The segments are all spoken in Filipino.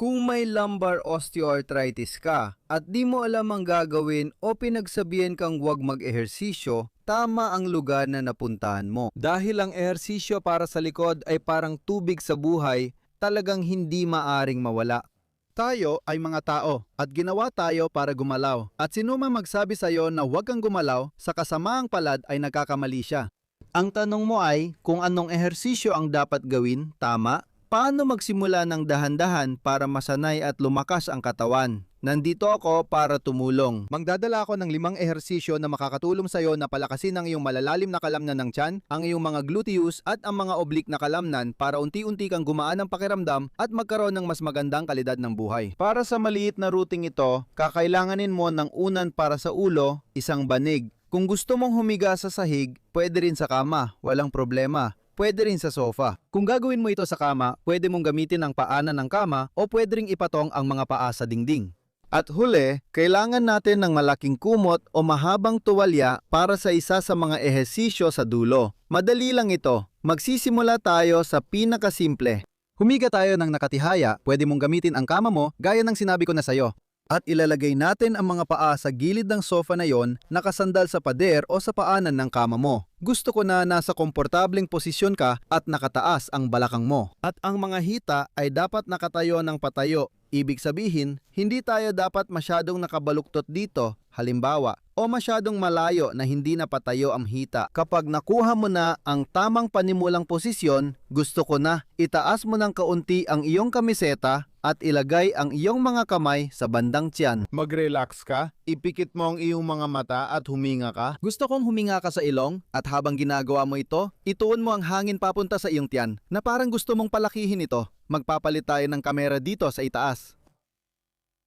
Kung may lumbar osteoarthritis ka at di mo alam ang gagawin o pinagsabihan kang huwag mag-ehersisyo, tama ang lugar na napuntahan mo. Dahil ang ehersisyo para sa likod ay parang tubig sa buhay, talagang hindi maaring mawala. Tayo ay mga tao at ginawa tayo para gumalaw. At sino man magsabi sa iyo na huwag kang gumalaw, sa kasamaang palad ay nagkakamali siya. Ang tanong mo ay kung anong ehersisyo ang dapat gawin, tama? Paano magsimula ng dahan-dahan para masanay at lumakas ang katawan? Nandito ako para tumulong. Magdadala ako ng 5 ehersisyo na makakatulong sa iyo na palakasin ang iyong malalalim na kalamnan ng tiyan, ang iyong mga gluteus at ang mga oblique na kalamnan para unti-unti kang gumaan ng pakiramdam at magkaroon ng mas magandang kalidad ng buhay. Para sa maliit na routing ito, kakailanganin mo ng unan para sa ulo, isang banig. Kung gusto mong humiga sa sahig, pwede rin sa kama, walang problema. Pwede rin sa sofa. Kung gagawin mo ito sa kama, pwede mong gamitin ang paanan ng kama o pwede ring ipatong ang mga paa sa dingding. At huli, kailangan natin ng malaking kumot o mahabang tuwalya para sa isa sa mga ehersisyo sa dulo. Madali lang ito. Magsisimula tayo sa pinakasimple. Humiga tayo ng nakatihaya, pwede mong gamitin ang kama mo gaya ng sinabi ko na sa iyo. At ilalagay natin ang mga paa sa gilid ng sofa na yon, nakasandal sa pader o sa paanan ng kama mo. Gusto ko na nasa komportableng posisyon ka at nakataas ang balakang mo. At ang mga hita ay dapat nakatayo ng patayo. Ibig sabihin, hindi tayo dapat masyadong nakabaluktot dito, halimbawa, o masyadong malayo na hindi na patayo ang hita. Kapag nakuha mo na ang tamang panimulang posisyon, gusto ko na itaas mo ng kaunti ang iyong kamiseta at ilagay ang iyong mga kamay sa bandang tiyan. Mag-relax ka, ipikit mo ang iyong mga mata at huminga ka. Gusto kong huminga ka sa ilong at habang ginagawa mo ito, ituon mo ang hangin papunta sa iyong tiyan na parang gusto mong palakihin ito. Magpapalit tayo ng kamera dito sa itaas.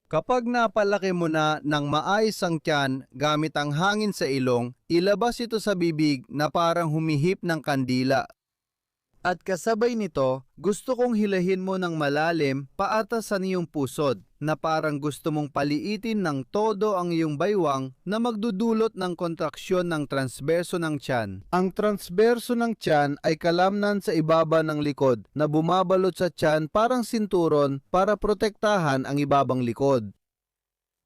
Kapag napalaki mo na ng maayos ang tiyan gamit ang hangin sa ilong, ilabas ito sa bibig na parang humihip ng kandila. At kasabay nito, gusto kong hilahin mo ng malalim paatas sa iyong pusod na parang gusto mong paliitin ng todo ang iyong baywang na magdudulot ng kontraksyon ng transverso ng tiyan. Ang transverso ng tiyan ay kalamnan sa ibaba ng likod na bumabalot sa tiyan parang sinturon para protektahan ang ibabang likod.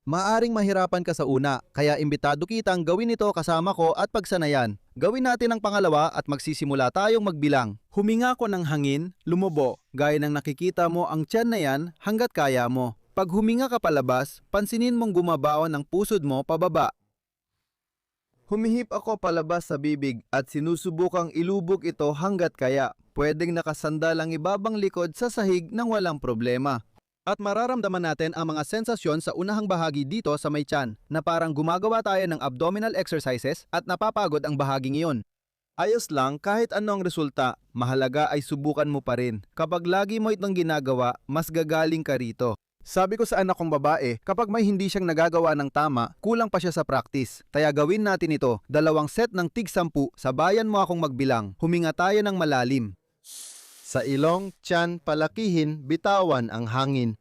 Maaring mahirapan ka sa una, kaya imbitado kitang gawin ito kasama ko at pagsanayan. Gawin natin ang pangalawa at magsisimula tayong magbilang. Huminga ko ng hangin, lumubo, gaya ng nakikita mo ang tiyan na yan hanggat kaya mo. Pag huminga ka palabas, pansinin mong gumabaon ang pusod mo pababa. Humihip ako palabas sa bibig at sinusubukang ilubog ito hanggat kaya. Pwedeng nakasandal ang ibabang likod sa sahig nang walang problema. At mararamdaman natin ang mga sensasyon sa unahang bahagi dito sa may tiyan na parang gumagawa tayo ng abdominal exercises at napapagod ang bahaging iyon. Ayos lang kahit ano ang resulta, mahalaga ay subukan mo pa rin. Kapag lagi mo itong ginagawa, mas gagaling ka rito. Sabi ko sa anak kong babae, kapag may hindi siyang nagagawa ng tama, kulang pa siya sa practice. Kaya gawin natin ito, 2 set ng tig-10, sabayan mo akong magbilang. Huminga tayo ng malalim. Sa ilong, tiyan, palakihin, bitawan ang hangin.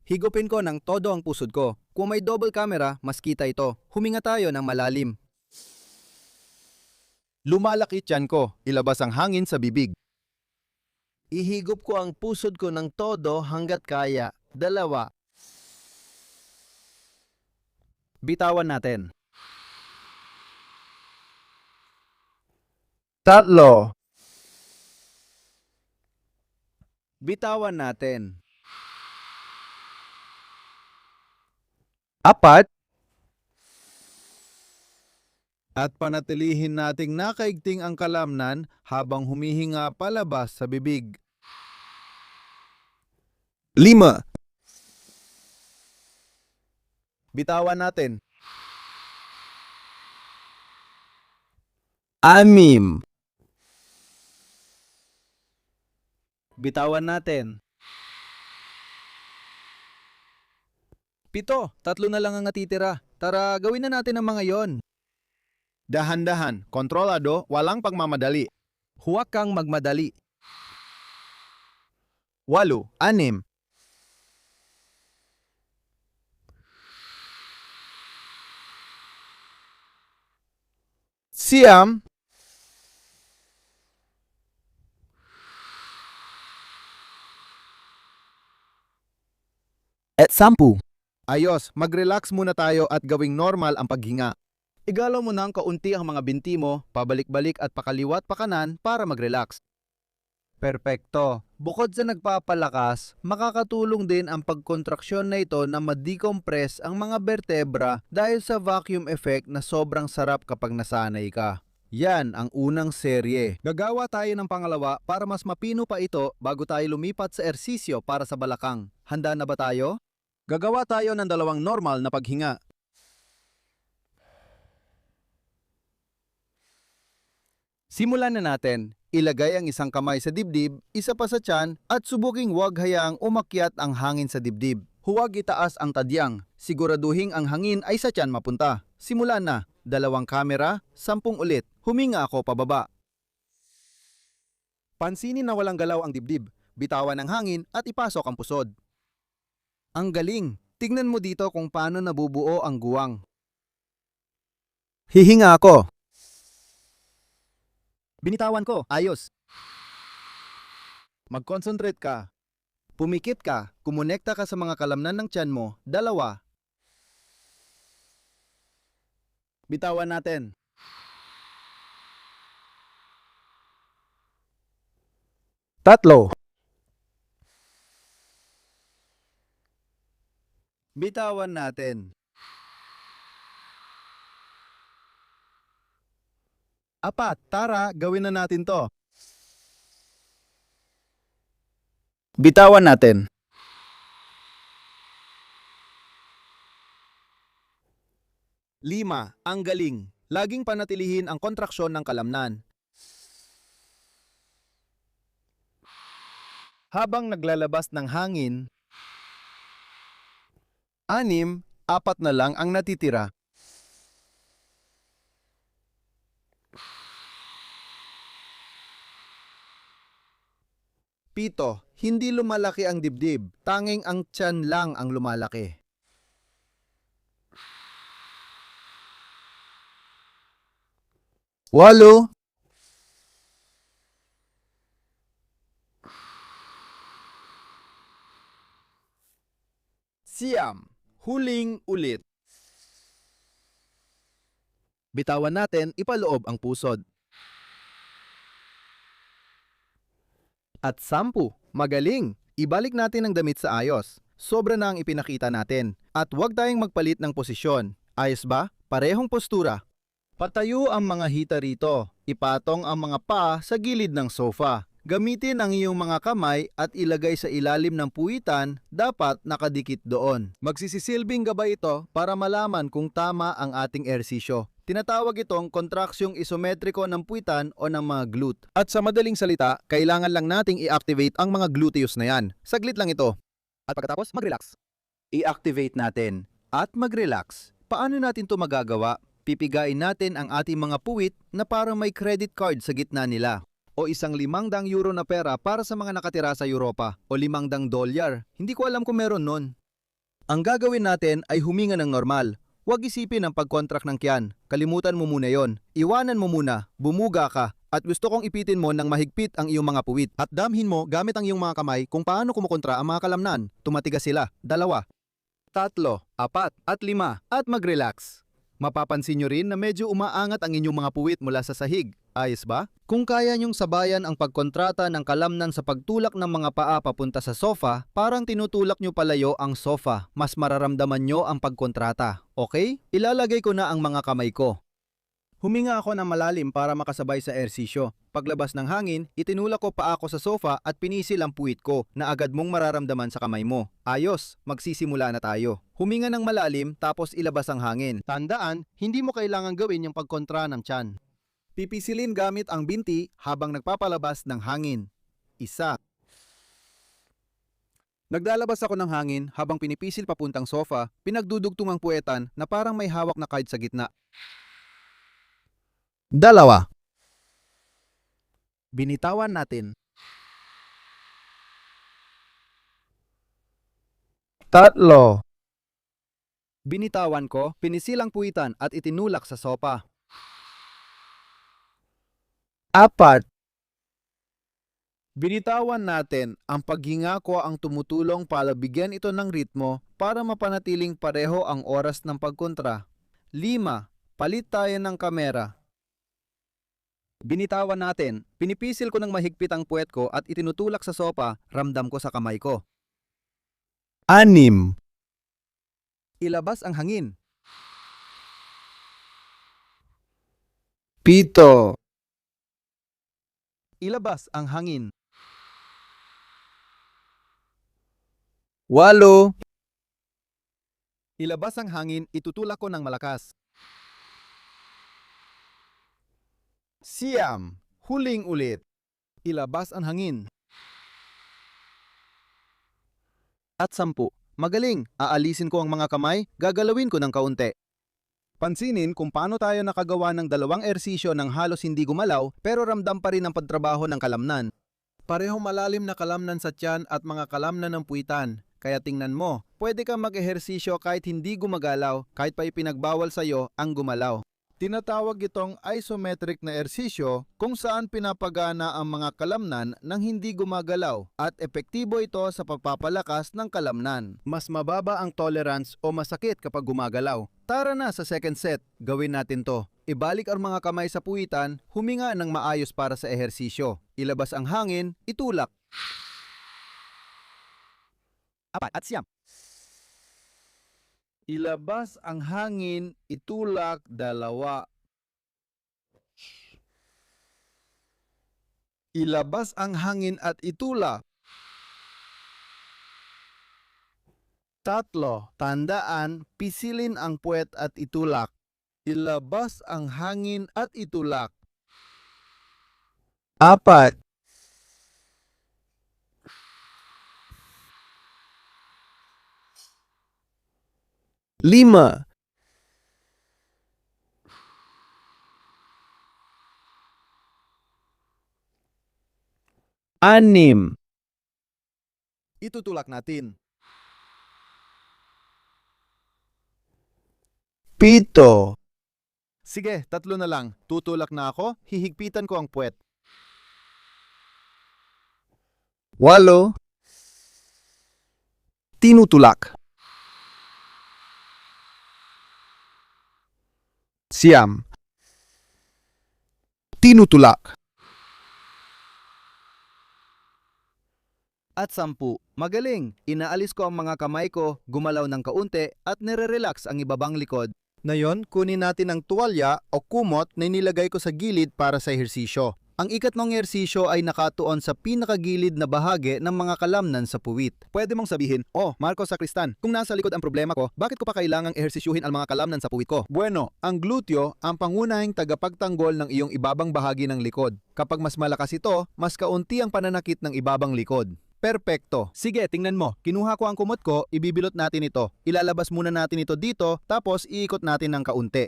Higupin ko ng todo ang pusod ko. Kung may double camera, mas kita ito. Huminga tayo ng malalim. Lumalaki tiyan ko, ilabas ang hangin sa bibig. Ihigop ko ang pusod ko ng todo hanggat kaya. 2. Bitawan natin. 3. Bitawan natin. 4. At panatilihin nating nakaigting ang kalamnan habang humihinga palabas sa bibig. 5. Bitawan natin. 6. Bitawan natin. 7, 3 na lang ang natitira. Tara, gawin na natin ang mga yon. Dahan-dahan, kontrolado, walang pagmamadali. Huwag kang magmadali. 8, 6. Siyam. At 10. Ayos, mag-relax muna tayo at gawing normal ang paghinga. Igalaw mo ng kaunti ang mga binti mo, pabalik-balik at pakaliwat pakanan para mag-relax. Perpekto. Bukod sa nagpapalakas, makakatulong din ang pagkontraksyon na ito na ma-decompress ang mga vertebra dahil sa vacuum effect na sobrang sarap kapag nasanay ka. Yan ang unang serye. Gagawa tayo ng pangalawa para mas mapino pa ito bago tayo lumipat sa ersisyo para sa balakang. Handa na ba tayo? Gagawa tayo ng dalawang normal na paghinga. Simulan na natin. Ilagay ang isang kamay sa dibdib, isa pa sa tiyan, at subuking huwag hayaang umakyat ang hangin sa dibdib. Huwag itaas ang tadyang. Siguraduhin ang hangin ay sa tiyan mapunta. Simulan na. 2 kamera, 10 ulit. Huminga ako pababa. Pansinin na walang galaw ang dibdib. Bitawan ang hangin at ipasok ang pusod. Ang galing! Tignan mo dito kung paano nabubuo ang guwang. Hihinga ako. Binitawan ko. Ayos. Mag-concentrate ka. Pumikit ka, kumonekta ka sa mga kalamnan ng tiyan mo, 2. Bitawan natin. Tatlo. Bitawan natin. 4. Tara, gawin na natin to. Bitawan natin. 5. Ang galing. Laging panatilihin ang kontraksyon ng kalamnan. Habang naglalabas ng hangin, 6, 4 na lang ang natitira. 7, hindi lumalaki ang dibdib, tanging ang tiyan lang ang lumalaki. 8, 9, huling ulit. bitawan natin ipaloob ang pusod. At 10. Magaling! Ibalik natin ang damit sa ayos. Sobra na ang ipinakita natin. At huwag tayong magpalit ng posisyon. Ayos ba? Parehong postura. Patayo ang mga hita rito. Ipatong ang mga paa sa gilid ng sofa. Gamitin ang iyong mga kamay at ilagay sa ilalim ng puwitan, dapat nakadikit doon. Magsisisilbing gabay ito para malaman kung tama ang ating ersisyo. Tinatawag itong kontraksyong isometriko ng puwitan o ng mga glute. At sa madaling salita, kailangan lang nating i-activate ang mga gluteus na yan. Saglit lang ito. At pagkatapos, mag-relax. I-activate natin at mag-relax. Paano natin to magagawa? Pipigain natin ang ating mga puwit na parang may credit card sa gitna nila. O isang €500 na pera para sa mga nakatira sa Europa. O $500. Hindi ko alam kung meron nun. Ang gagawin natin ay huminga ng normal. Huwag isipin ang pag-contract ng tiyan. Kalimutan mo muna yon. Iwanan mo muna, bumuga ka, at gusto kong ipitin mo ng mahigpit ang iyong mga puwit. At damhin mo gamit ang iyong mga kamay kung paano kumukontra ang mga kalamnan. Tumatigas sila. 2, 3, 4, at 5. At mag-relax. Mapapansin nyo rin na medyo umaangat ang inyong mga puwit mula sa sahig. Ayos ba? Kung kaya nyong sabayan ang pagkontrata ng kalamnan sa pagtulak ng mga paa papunta sa sofa, parang tinutulak nyo palayo ang sofa. Mas mararamdaman nyo ang pagkontrata. Okay? Ilalagay ko na ang mga kamay ko. Huminga ako ng malalim para makasabay sa ersisyo. Paglabas ng hangin, itinulak ko pa ako sa sofa at pinisil ang puwit ko na agad mong mararamdaman sa kamay mo. Ayos, magsisimula na tayo. Huminga ng malalim tapos ilabas ang hangin. Tandaan, hindi mo kailangan gawin yung pagkontra ng tiyan. Pipisilin gamit ang binti habang nagpapalabas ng hangin. 1. Naglalabas ako ng hangin habang pinipisil papuntang sofa, pinagdudugtong ang puwetan na parang may hawak na card sa gitna. 2. Binitawan natin. 3, Binitawan ko, pinisil ang puwitan at itinulak sa sopa. 4, Binitawan natin, ang paghinga ko ang tumutulong para bigyan ito ng ritmo para mapanatiling pareho ang oras ng pagkontra. 5. Palit tayo ng kamera. Binitawan natin. Pinipisil ko ng mahigpit ang puwet ko at itinutulak sa sopa, ramdam ko sa kamay ko. 6. Ilabas ang hangin. 7. Ilabas ang hangin. 8. Ilabas ang hangin, itutulak ko ng malakas. 9. Huling ulit. Ilabas ang hangin. At 10. Magaling, aalisin ko ang mga kamay, gagalawin ko ng kaunti. Pansinin kung paano tayo nakagawa ng 2 ehersisyo ng halos hindi gumalaw pero ramdam pa rin ang pagtrabaho ng kalamnan. Parehong malalim na kalamnan sa tiyan at mga kalamnan ng puwitan. Kaya tingnan mo, pwede kang mag-ehersisyo kahit hindi gumagalaw, kahit pa ipinagbawal sa'yo ang gumalaw. Tinatawag itong isometric na ehersisyo kung saan pinapagana ang mga kalamnan nang hindi gumagalaw at epektibo ito sa pagpapalakas ng kalamnan. Mas mababa ang tolerance o masakit kapag gumagalaw. Tara na sa second set, gawin natin to. Ibalik ang mga kamay sa puwitan, huminga ng maayos para sa ehersisyo. Ilabas ang hangin, itulak. 4 at 9. Ilabas ang hangin, itulak 2. Ilabas ang hangin at itulak. 3. Tandaan, pisilin ang puwet at itulak. Ilabas ang hangin at itulak. 4. 5. 6. Itutulak natin. 7. Sige, 3 na lang. Tutulak na ako, hihigpitan ko ang puwet. 8. Tinutulak. 9. Tinutulak. At 10. Magaling, inaalis ko ang mga kamay ko, gumalaw ng kaunti at nire-relax ang ibabang likod. Ngayon, kunin natin ang tuwalya o kumot na nilagay ko sa gilid para sa ehersisyo. Ang ikatlong ehersisyo ay nakatuon sa pinakagilid na bahagi ng mga kalamnan sa puwit. Pwede mong sabihin, "Oh, Marco Sacristan, kung nasa likod ang problema ko, bakit ko pa kailangang ehersisyuhin ang mga kalamnan sa puwit ko?" Bueno, ang gluteo ang pangunahing tagapagtanggol ng iyong ibabang bahagi ng likod. Kapag mas malakas ito, mas kaunti ang pananakit ng ibabang likod. Perpekto. Sige, tingnan mo. Kinuha ko ang kumot ko, ibibilot natin ito. Ilalabas muna natin ito dito, tapos iikot natin ng kaunti.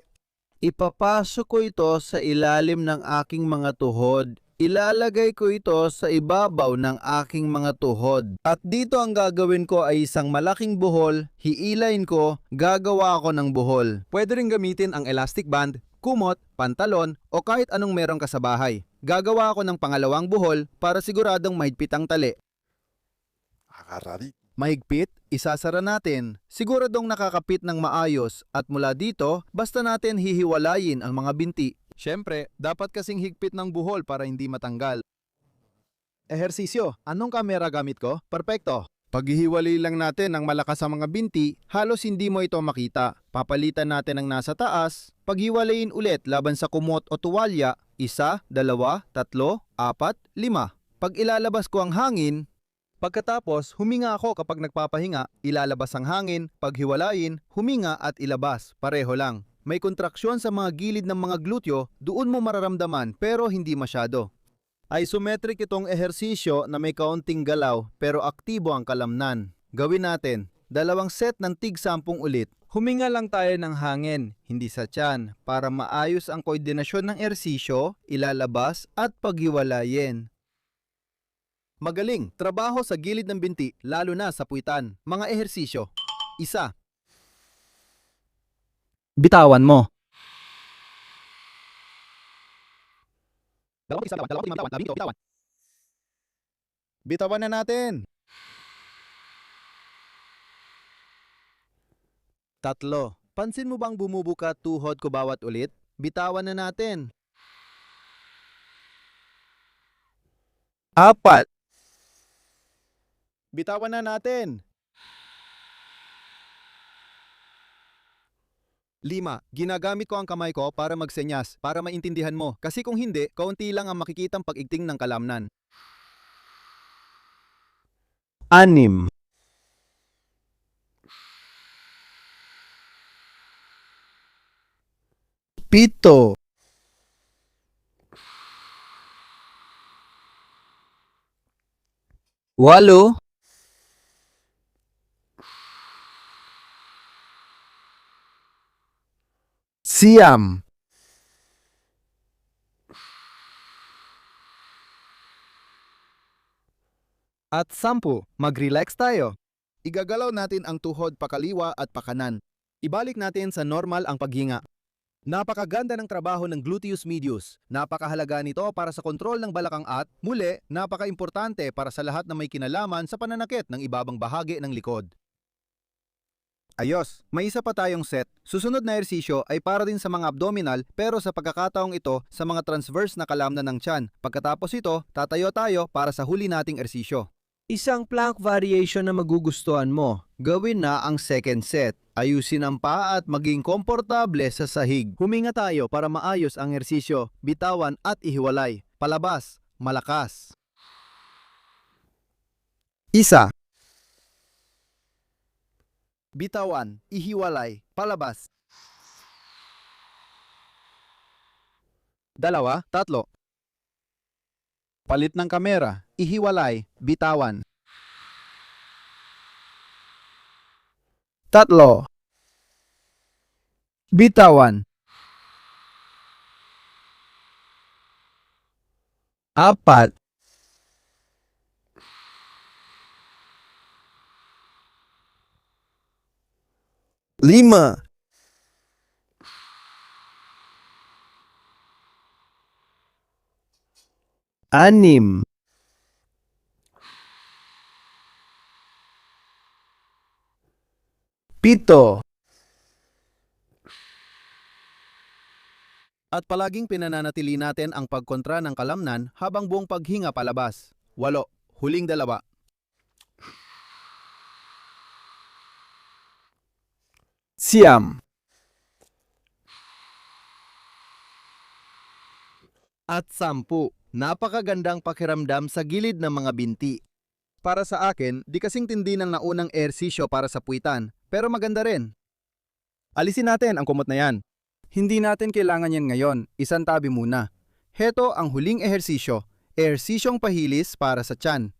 Ipapasok ko ito sa ilalim ng aking mga tuhod. Ilalagay ko ito sa ibabaw ng aking mga tuhod. At dito ang gagawin ko ay isang malaking buhol, hiilain ko, gagawa ako ng buhol. Pwede rin gamitin ang elastic band, kumot, pantalon, o kahit anong meron ka sa bahay. Gagawa ako ng pangalawang buhol para siguradong mahigpit ang tali. Mahigpit, isasara natin. Siguradong nakakapit ng maayos at mula dito, basta natin hihiwalayin ang mga binti. Siyempre, dapat kasing higpit ng buhol para hindi matanggal. Ehersisyo, anong kamera gamit ko? Perpekto. Paghihiwalay lang natin ang malakas sa mga binti, halos hindi mo ito makita. Papalitan natin ang nasa taas, paghiwalayin ulit laban sa kumot o tuwalya, 1, 2, 3, 4, 5. Pag ilalabas ko ang hangin, pagkatapos, huminga ako kapag nagpapahinga, ilalabas ang hangin, paghiwalayin, huminga at ilabas, pareho lang. May kontraksyon sa mga gilid ng mga gluteo, doon mo mararamdaman pero hindi masyado. Isometric itong ehersisyo na may kaunting galaw pero aktibo ang kalamnan. Gawin natin, 2 set ng tig 10 ulit. Huminga lang tayo ng hangin, hindi sa tiyan, para maayos ang koordinasyon ng ehersisyo, ilalabas at paghiwalayin. Magaling, trabaho sa gilid ng binti, lalo na sa puwitan. Mga ehersisyo. 1. Bitawan mo. 2, 1, 2, 5, bitawan. Bitawan na natin. 3. Pansin mo bang bumubuka tuhod ko bawat ulit? Bitawan na natin. 4. Bitawan na natin. 5. Ginagamit ko ang kamay ko para magsenyas, para maintindihan mo. Kasi kung hindi, kaunti lang ang makikitang pag-igting ng kalamnan. 6. 7. 8. 9. At 10. Mag-relax tayo. Igagalaw natin ang tuhod pakaliwa at pakanan. Ibalik natin sa normal ang paghinga. Napakaganda ng trabaho ng gluteus medius. Napakahalaga nito para sa kontrol ng balakang at, muli, napaka-importante para sa lahat na may kinalaman sa pananakit ng ibabang bahagi ng likod. Ayos, may isa pa tayong set. Susunod na ehersisyo ay para din sa mga abdominal pero sa pagkakataong ito sa mga transverse na kalamnan ng tiyan. Pagkatapos ito, tatayo tayo para sa huli nating ehersisyo. Isang plank variation na magugustuhan mo. Gawin na ang second set. Ayusin ang paa at maging komportable sa sahig. Huminga tayo para maayos ang ehersisyo, bitawan at ihiwalay. Palabas, malakas. 1. Bitawan, ihiwalay, palabas. 2, 3. Palit ng kamera, ihiwalay, bitawan. 3. Bitawan. 4. 5. 6. 7. At palaging pinananatili natin ang pagkontra ng kalamnan habang buong paghinga palabas. 8. Huling 2. Siyam. At 10. Napakagandang pakiramdam sa gilid ng mga binti. Para sa akin, di kasing tindi ng naunang ehersisyo para sa puwitan, pero maganda rin. Alisin natin ang kumot na yan. Hindi natin kailangan yan ngayon, isang tabi muna. Heto ang huling ehersisyo, ehersisyong pahilis para sa tiyan.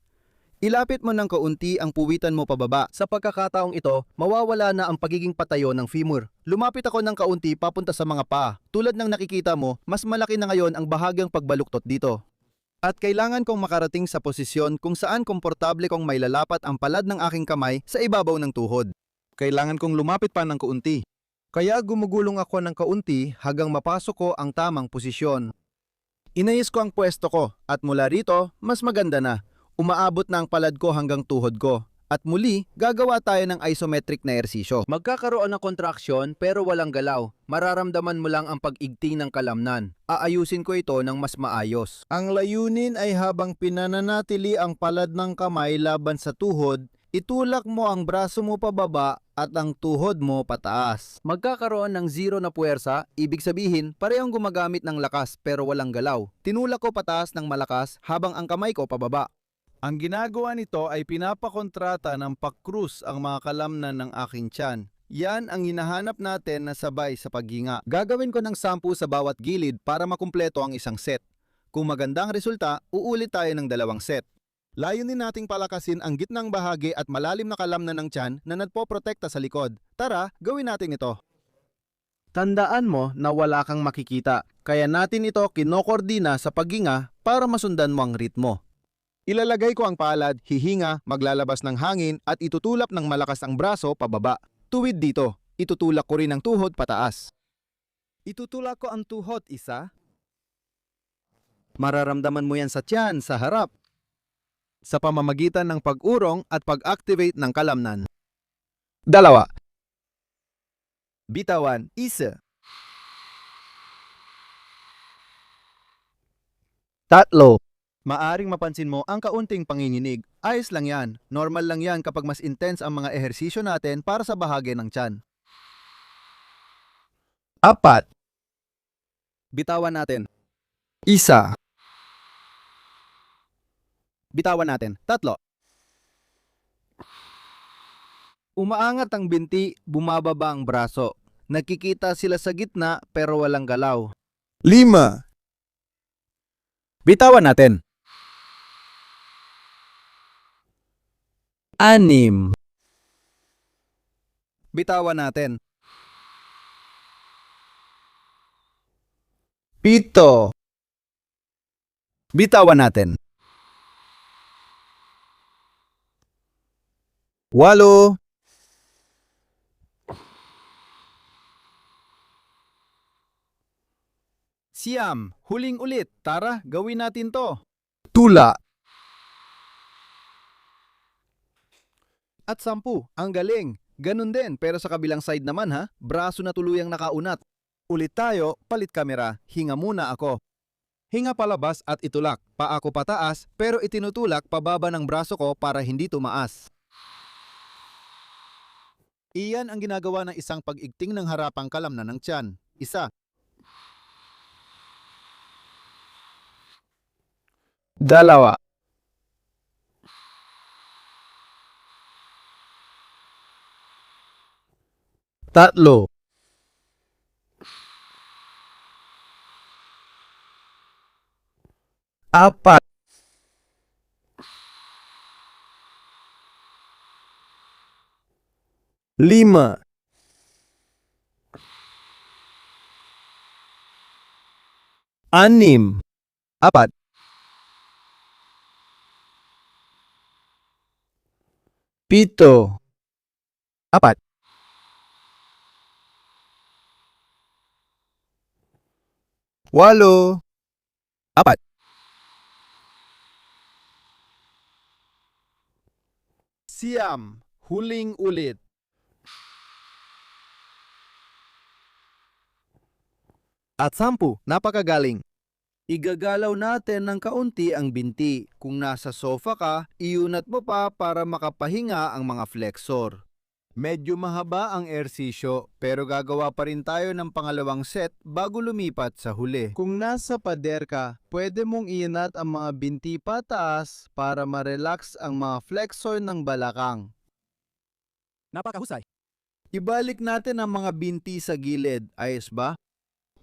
Ilapit mo ng kaunti ang puwitan mo pababa. Sa pagkakataong ito, mawawala na ang pagiging patayo ng femur. Lumapit ako ng kaunti papunta sa mga paa. Tulad ng nakikita mo, mas malaki na ngayon ang bahagyang pagbaluktot dito. At kailangan kong makarating sa posisyon kung saan komportable kong mailalapat ang palad ng aking kamay sa ibabaw ng tuhod. Kailangan kong lumapit pa ng kaunti. Kaya gumugulong ako ng kaunti hanggang mapasok ko ang tamang posisyon. Inayos ko ang pwesto ko at mula rito, mas maganda na. Umaabot na ang palad ko hanggang tuhod ko. At muli, gagawa tayo ng isometric na ehersisyo. Magkakaroon ng kontraksyon pero walang galaw. Mararamdaman mo lang ang pag-igting ng kalamnan. Aayusin ko ito ng mas maayos. Ang layunin ay habang pinananatili ang palad ng kamay laban sa tuhod, itulak mo ang braso mo pababa at ang tuhod mo pataas. Magkakaroon ng zero na puwersa, ibig sabihin parehong gumagamit ng lakas pero walang galaw. Tinulak ko pataas ng malakas habang ang kamay ko pababa. Ang ginagawa nito ay pinapakontrata ng pakrus ang mga kalamnan ng aking tiyan. Yan ang hinahanap natin na sabay sa paghinga. Gagawin ko ng 10 sa bawat gilid para makumpleto ang isang set. Kung magandang resulta, uulit tayo ng 2 set. Layunin nating palakasin ang gitnang bahagi at malalim na kalamnan ng tiyan na nagpoprotekta sa likod. Tara, gawin natin ito. Tandaan mo na wala kang makikita, kaya natin ito kinokordina sa paghinga para masundan mo ang ritmo. Ilalagay ko ang palad, hihinga, maglalabas ng hangin at itutulak ng malakas ang braso pababa. Tuwid dito, itutulak ko rin ang tuhod pataas. Itutulak ko ang tuhod isa. Mararamdaman mo yan sa tiyan, sa harap. sa pamamagitan ng pag-urong at pag-activate ng kalamnan. 2. Bitawan, 1. 3. Maaring mapansin mo ang kaunting panginginig. Ayos lang yan. Normal lang yan kapag mas intense ang mga ehersisyo natin para sa bahagi ng tiyan. 4. Bitawan natin. 1. Bitawan natin. 3. Umaangat ang binti, bumababa ang braso. Nakikita sila sa gitna pero walang galaw. 5. Bitawan natin. 6. Bitawan natin. 7. Bitawan natin. 8. 9. Huling ulit. Tara, gawin natin to. Tula. At 10. Ang galing. Ganun din, pero sa kabilang side naman ha. Braso na tuluyang nakaunat. Ulit tayo, palit kamera. Hinga muna ako. Hinga palabas at itulak. Paa ko pataas, pero itinutulak pababa ng braso ko para hindi tumaas. Iyan ang ginagawa ng isang pag-igting ng harapang kalamnan ng tiyan. 1. 2. 3. 4. 5. 6. 4. 7. 4. 8. 4. Siyam. Huling ulit. At 10. Napakagaling. Igagalaw natin ng kaunti ang binti. Kung nasa sofa ka, iunat mo pa para makapahinga ang mga flexor. Medyo mahaba ang ehersisyo pero gagawa pa rin tayo ng pangalawang set bago lumipat sa huli. Kung nasa pader ka, pwede mong iunat ang mga binti pataas para ma-relax ang mga flexor ng balakang. Napakahusay. Ibalik natin ang mga binti sa gilid, ayos ba?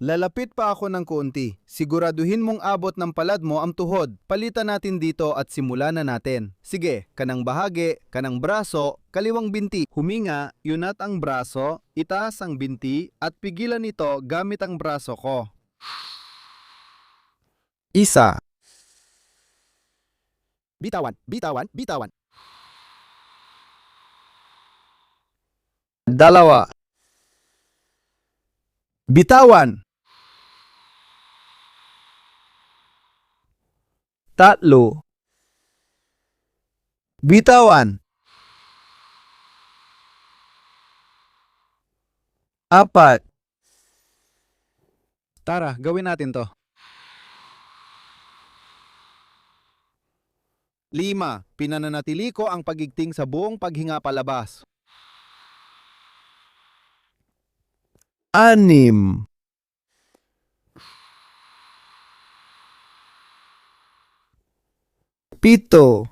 Lalapit pa ako ng konti. Siguraduhin mong abot ng palad mo ang tuhod. Palitan natin dito at simulan na natin. Sige, kanang bahagi, kanang braso, kaliwang binti. Huminga, yunat ang braso, itaas ang binti, at pigilan ito gamit ang braso ko. 1. Bitawan, bitawan, bitawan. 2. Bitawan. 3. Bitawan. 4. Tara, gawin natin to. 5. Pinananatili ko ang pagigting sa buong paghinga palabas. 6. 7.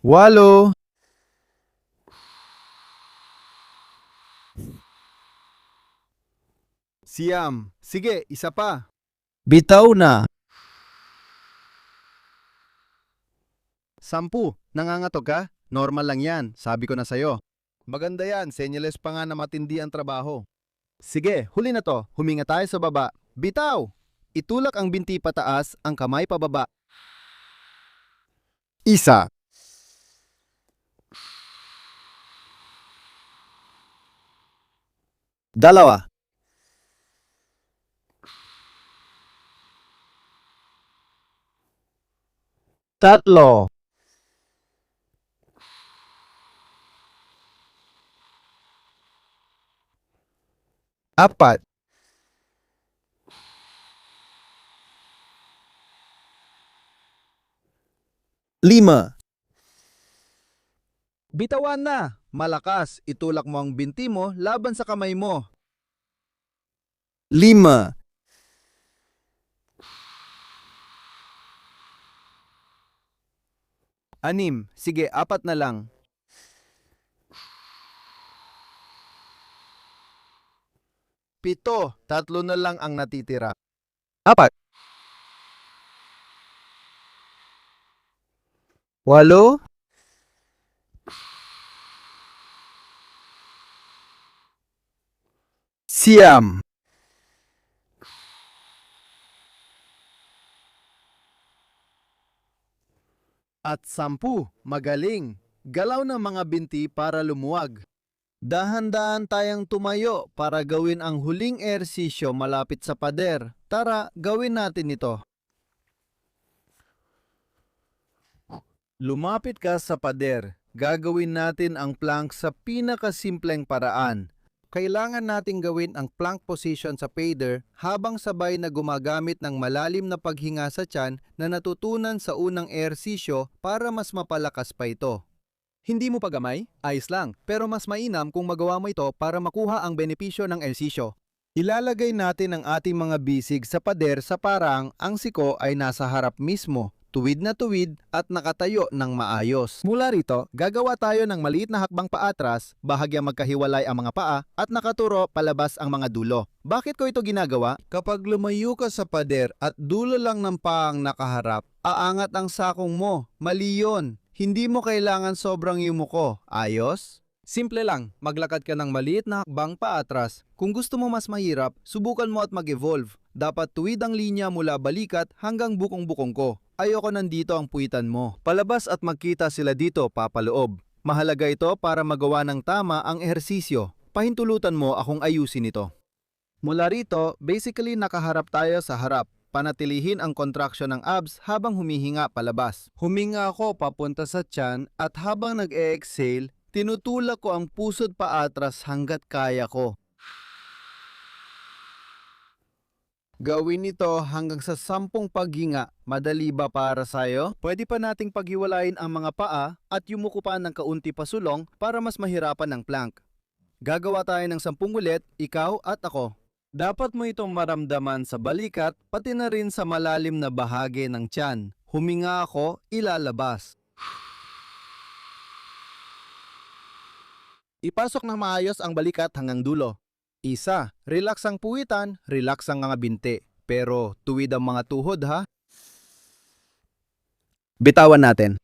8. 9. Sige, isa pa. Bitaw na. 10. Nangangatog ka? Normal lang yan, sabi ko na sa'yo. Maganda yan, senyales pa nga na matindi ang trabaho. Sige, huli na to. Huminga tayo sa baba. Bitaw! Itulak ang binti pataas, ang kamay pababa. 1. 2. Tatlo. Apat. Lima. Bitawan na! Malakas, itulak mo ang binti mo laban sa kamay mo. Lima. Anim. Sige, apat na lang. Pito, tatlo na lang ang natitira. Apat. Walo. Siyam. At 10, magaling. Galaw ng mga binti para lumuwag. Dahan-dahan tayong tumayo para gawin ang huling ehersisyo malapit sa pader. Tara, gawin natin ito. Lumapit ka sa pader. Gagawin natin ang plank sa pinakasimpleng paraan. Kailangan nating gawin ang plank position sa pader habang sabay na gumagamit ng malalim na paghinga sa tiyan na natutunan sa unang ehersisyo para mas mapalakas pa ito. Hindi mo pagamay? Ayos lang. Pero mas mainam kung magawa mo ito para makuha ang benepisyo ng ehersisyo. Ilalagay natin ang ating mga bisig sa pader sa parang ang siko ay nasa harap mismo, tuwid na tuwid at nakatayo ng maayos. Mula rito, gagawa tayo ng maliit na hakbang paatras, bahagyang magkahiwalay ang mga paa at nakaturo palabas ang mga dulo. Bakit ko ito ginagawa? Kapag lumayo ka sa pader at dulo lang ng paang nakaharap, aangat ang sakong mo. Mali yun. Hindi mo kailangan sobrang yumuko. Ayos? Simple lang, maglakad ka ng maliit na hakbang paatras. Kung gusto mo mas mahirap, subukan mo at mag-evolve. Dapat tuwid ang linya mula balikat hanggang bukong-bukong ko. Ayoko nandito ang puwitan mo. Palabas at magkita sila dito papaloob. Mahalaga ito para magawa ng tama ang ehersisyo. Pahintulutan mo akong ayusin ito. Mula rito, basically nakaharap tayo sa harap. Panatilihin ang contraction ng abs habang humihinga palabas. Huminga ako papunta sa tiyan at habang nag-e-exhale, tinutulak ko ang pusod paatras hanggat kaya ko. Gawin ito hanggang sa 10 paghinga. Madali ba para sa'yo? Pwede pa nating paghiwalayin ang mga paa at yumuko pa ng kaunti pasulong para mas mahirapan ng plank. Gagawa tayo ng 10 ulit, ikaw at ako. Dapat mo itong maramdaman sa balikat pati na rin sa malalim na bahagi ng tiyan. Huminga ako, ilalabas. Ipasok ng maayos ang balikat hanggang dulo. Isa, relax ang puwitan, relax ang mga binti. Pero tuwid ang mga tuhod ha. Bitawan natin.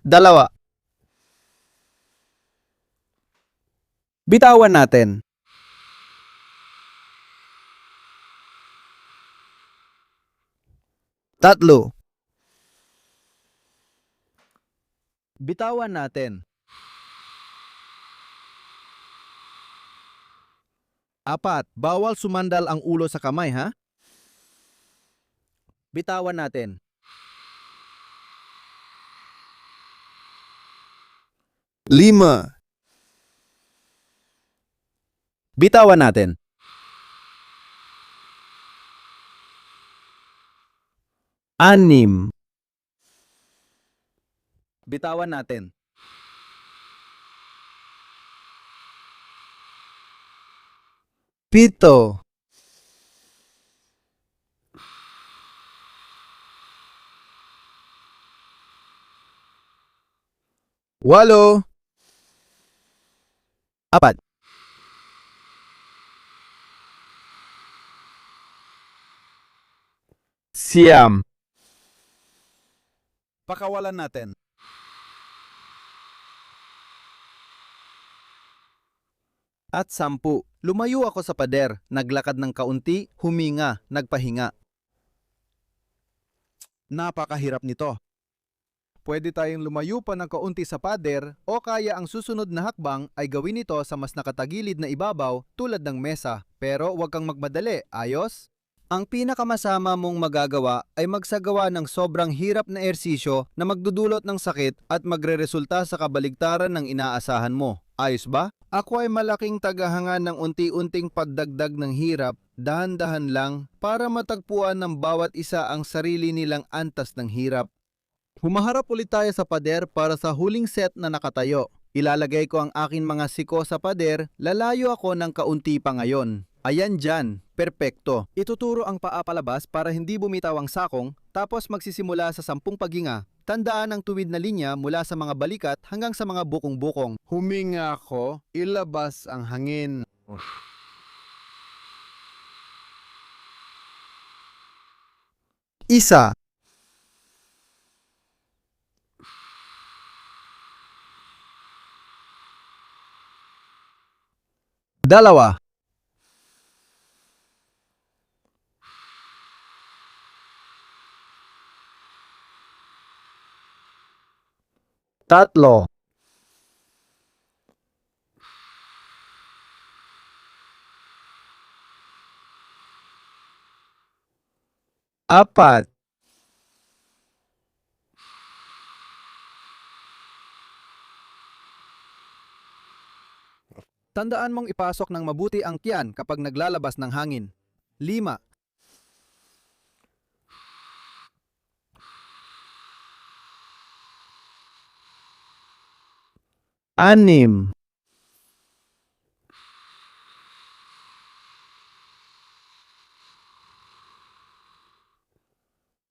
Dalawa. Bitawan natin. Tatlo. Bitawan natin. Apat, bawal sumandal ang ulo sa kamay ha. Bitawan natin. Lima. Bitawan natin. Anim. Bitawan natin. Pito. Walo. Apat. Siyam. Pakawalan natin. At 10. Lumayo ako sa pader, naglakad ng kaunti, huminga, nagpahinga. Napakahirap nito. Pwede tayong lumayo pa ng kaunti sa pader o kaya ang susunod na hakbang ay gawin ito sa mas nakatagilid na ibabaw tulad ng mesa. Pero huwag kang magmadali, ayos? Ang pinakamasama mong magagawa ay magsagawa ng sobrang hirap na ehersisyo na magdudulot ng sakit at magreresulta sa kabaligtaran ng inaasahan mo. Ayos ba? Ako ay malaking tagahanga ng unti-unting pagdagdag ng hirap, dahan-dahan lang, para matagpuan ng bawat isa ang sarili nilang antas ng hirap. Humaharap ulit tayo sa pader para sa huling set na nakatayo. Ilalagay ko ang akin mga siko sa pader, lalayo ako ng kaunti pa ngayon. Ayan dyan, perpekto. Ituturo ang paa palabas para hindi bumitaw ang sakong, tapos magsisimula sa 10 paghinga. Tandaan ang tuwid na linya mula sa mga balikat hanggang sa mga bukong-bukong. Huminga ako, ilabas ang hangin. Isa. Dalawa. Tatlo. Apat. Tandaan mong ipasok ng mabuti ang tiyan kapag naglalabas ng hangin. 5. Anim.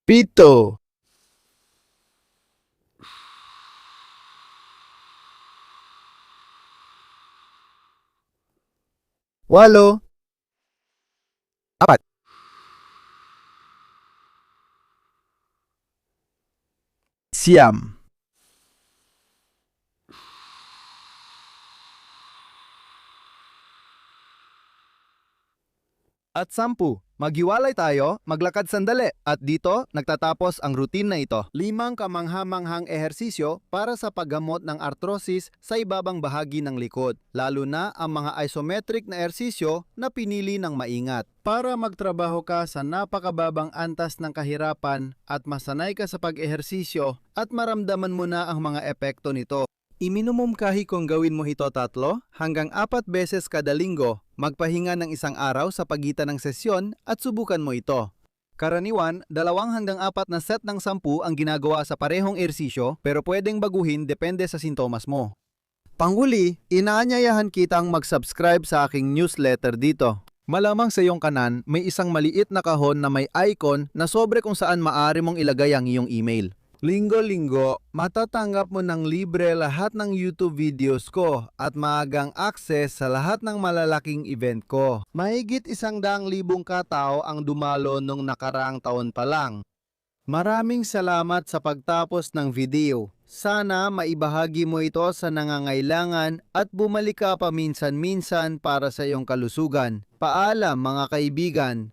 Pito. Walo. Apat. Siyam. At 10. Maghiwalay tayo, maglakad sandali. At dito, nagtatapos ang routine na ito. 5 kamangha-manghang ehersisyo para sa paggamot ng arthrosis sa ibabang bahagi ng likod, lalo na ang mga isometric na ehersisyo na pinili ng maingat. Para magtrabaho ka sa napakababang antas ng kahirapan at masanay ka sa pag-ehersisyo at maramdaman mo na ang mga epekto nito. Iminumumkahi kong gawin mo ito 3 hanggang 4 beses kada linggo. Magpahinga ng 1 araw sa pagitan ng sesyon at subukan mo ito. Karaniwan, 2 hanggang 4 na set ng 10 ang ginagawa sa parehong ehersisyo, pero pwedeng baguhin depende sa sintomas mo. Panghuli, inaanyayahan kitang mag-subscribe sa aking newsletter dito. Malamang sa iyong kanan, may isang maliit na kahon na may icon na sobre kung saan maaari mong ilagay ang iyong email. Linggo-linggo, matatanggap mo ng libre lahat ng YouTube videos ko at maagang access sa lahat ng malalaking event ko. Mahigit 100,000 katao ang dumalo nung nakaraang taon pa lang. Maraming salamat sa pagtapos ng video. Sana maibahagi mo ito sa nangangailangan at bumalik ka paminsan-minsan para sa iyong kalusugan. Paalam mga kaibigan.